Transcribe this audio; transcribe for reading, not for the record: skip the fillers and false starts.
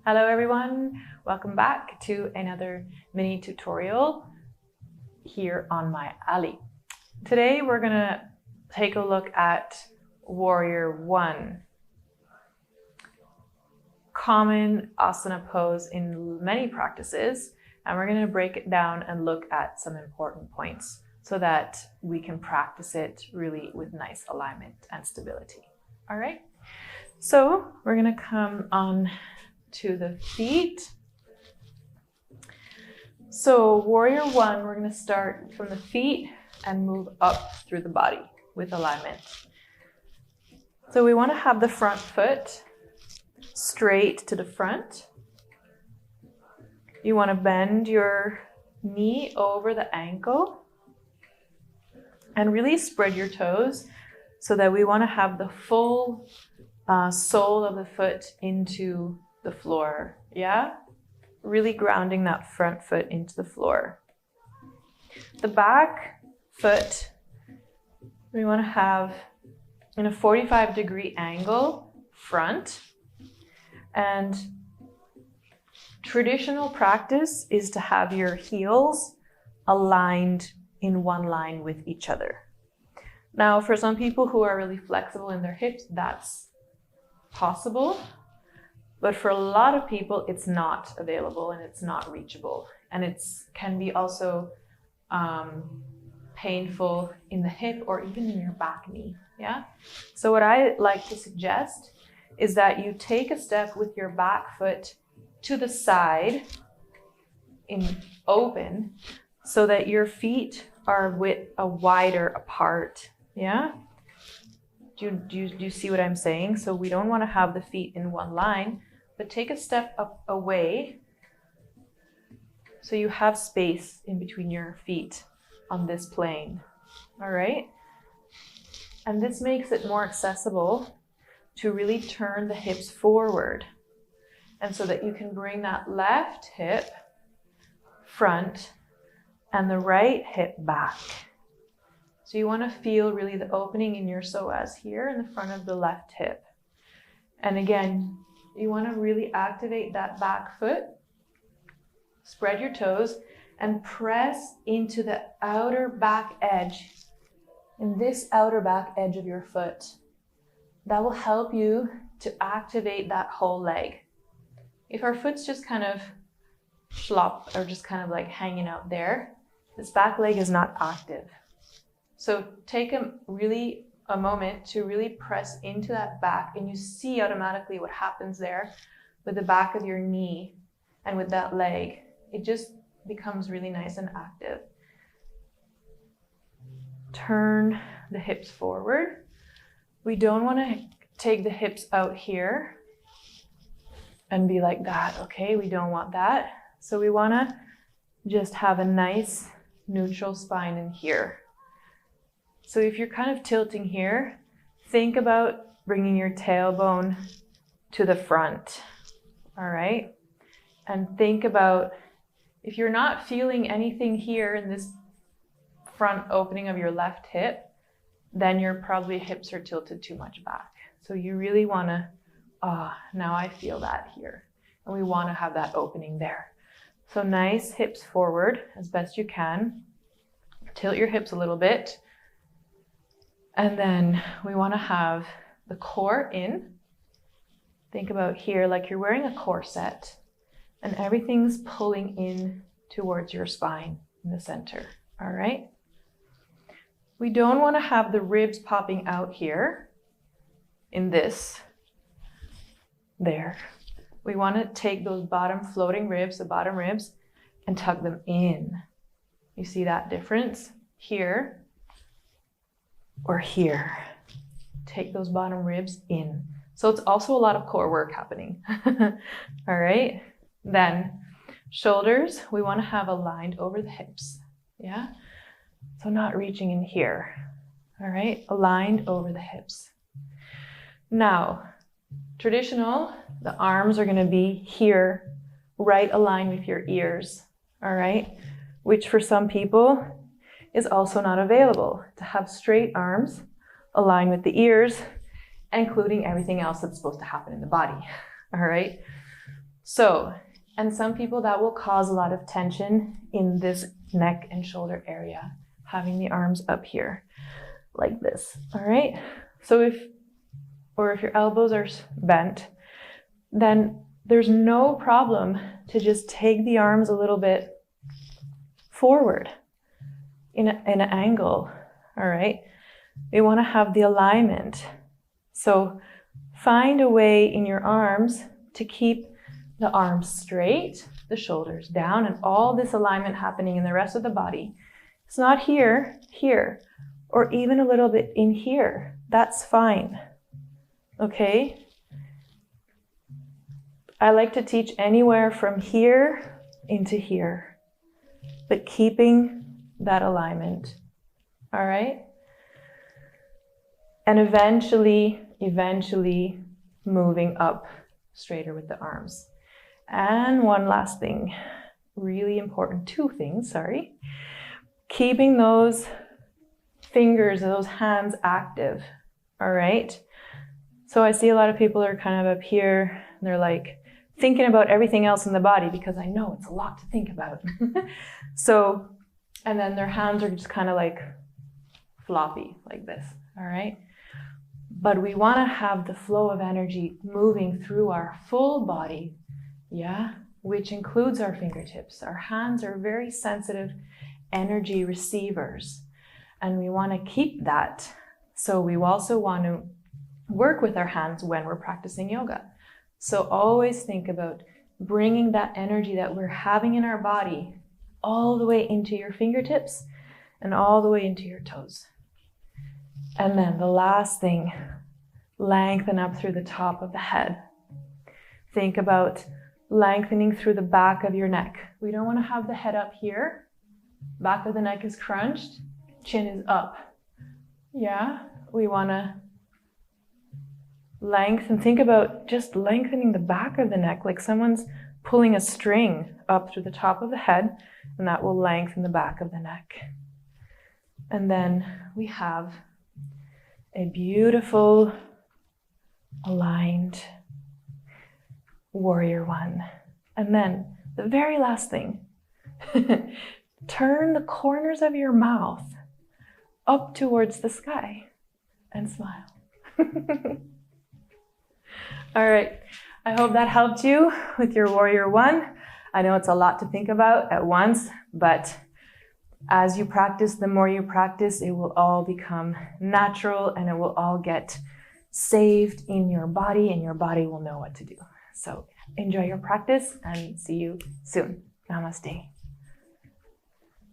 Hello everyone, welcome back to another mini tutorial here on my alley. Today we're gonna take a look at Warrior One. Common asana pose in many practices, and we're gonna break it down and look at some important points so that we can practice it really with nice alignment and stability. All right, so we're gonna come on to the feet. So Warrior One, we're going to start from the feet and move up through the body with alignment. So we want to have the front foot straight to the front. You want to bend your knee over the ankle and really spread your toes so that we want to have the full sole of the foot into the floor, yeah? Really grounding that front foot into the floor. The back foot, we want to have in a 45-degree angle front. And traditional practice is to have your heels aligned in one line with each other. Now, for some people who are really flexible in their hips, that's possible. But for a lot of people, it's not available and it's not reachable. And it can be also painful in the hip or even in your back knee, yeah? So what I like to suggest is that you take a step with your back foot to the side in open so that your feet are width wider apart, yeah? Do you see what I'm saying? So we don't want to have the feet in one line, but take a step up away so you have space in between your feet on this plane, all right? And this makes it more accessible to really turn the hips forward. And so that you can bring that left hip front and the right hip back. So you want to feel really the opening in your psoas here in the front of the left hip. And again, you want to really activate that back foot, spread your toes, and press into the outer back edge, in this outer back edge of your foot. That will help you to activate that whole leg. If our foot's just kind of flop or just kind of like hanging out there, this back leg is not active. So take a moment to really press into that back, and you see automatically what happens there with the back of your knee and with that leg. It just becomes really nice and active. Turn the hips forward. We don't want to take the hips out here and be like that, okay? We don't want that. So we want to just have a nice neutral spine in here. So if you're kind of tilting here, think about bringing your tailbone to the front, all right? And think about, if you're not feeling anything here in this front opening of your left hip, then your probably hips are tilted too much back. So you really wanna, now I feel that here. And we wanna have that opening there. So nice hips forward as best you can. Tilt your hips a little bit. And then we want to have the core in. Think about here like you're wearing a corset and everything's pulling in towards your spine in the center, all right? We don't want to have the ribs popping out here in this, there. We want to take those bottom floating ribs, the bottom ribs, and tug them in. You see that difference? Here or here. Take those bottom ribs in. So it's also a lot of core work happening. All right. Then shoulders, we want to have aligned over the hips. Yeah. So not reaching in here. All right. Aligned over the hips. Now, traditional, the arms are going to be here, right aligned with your ears. All right. Which for some people is also not available, to have straight arms aligned with the ears, including everything else that's supposed to happen in the body, all right? So, and some people that will cause a lot of tension in this neck and shoulder area, having the arms up here like this, all right? So if your elbows are bent, then there's no problem to just take the arms a little bit forward in an angle, all right? We want to have the alignment. So find a way in your arms to keep the arms straight, the shoulders down, and all this alignment happening in the rest of the body. It's not here, here, or even a little bit in here. That's fine, okay? I like to teach anywhere from here into here, but keeping that alignment, all right? And eventually moving up straighter with the arms. And one last thing, really important, two things, sorry. Keeping those fingers, those hands active, all right? So I see a lot of people are kind of up here, and they're like thinking about everything else in the body, because I know it's a lot to think about. So, and then their hands are just kind of like floppy like this, all right? But we want to have the flow of energy moving through our full body, yeah, which includes our fingertips. Our hands are very sensitive energy receivers, and we want to keep that. So we also want to work with our hands when we're practicing yoga. So always think about bringing that energy that we're having in our body all the way into your fingertips and all the way into your toes. And then the last thing, lengthen up through the top of the head. Think about lengthening through the back of your neck. We don't want to have the head up here. Back of the neck is crunched, chin is up. Yeah, we want to lengthen. Think about just lengthening the back of the neck, like someone's pulling a string up through the top of the head, and that will lengthen the back of the neck. And then we have a beautiful, aligned warrior one. And then the very last thing, turn the corners of your mouth up towards the sky and smile. All right, I hope that helped you with your warrior one. I know it's a lot to think about at once, but as you practice, the more you practice, it will all become natural and it will all get saved in your body, and your body will know what to do. So enjoy your practice and see you soon. Namaste.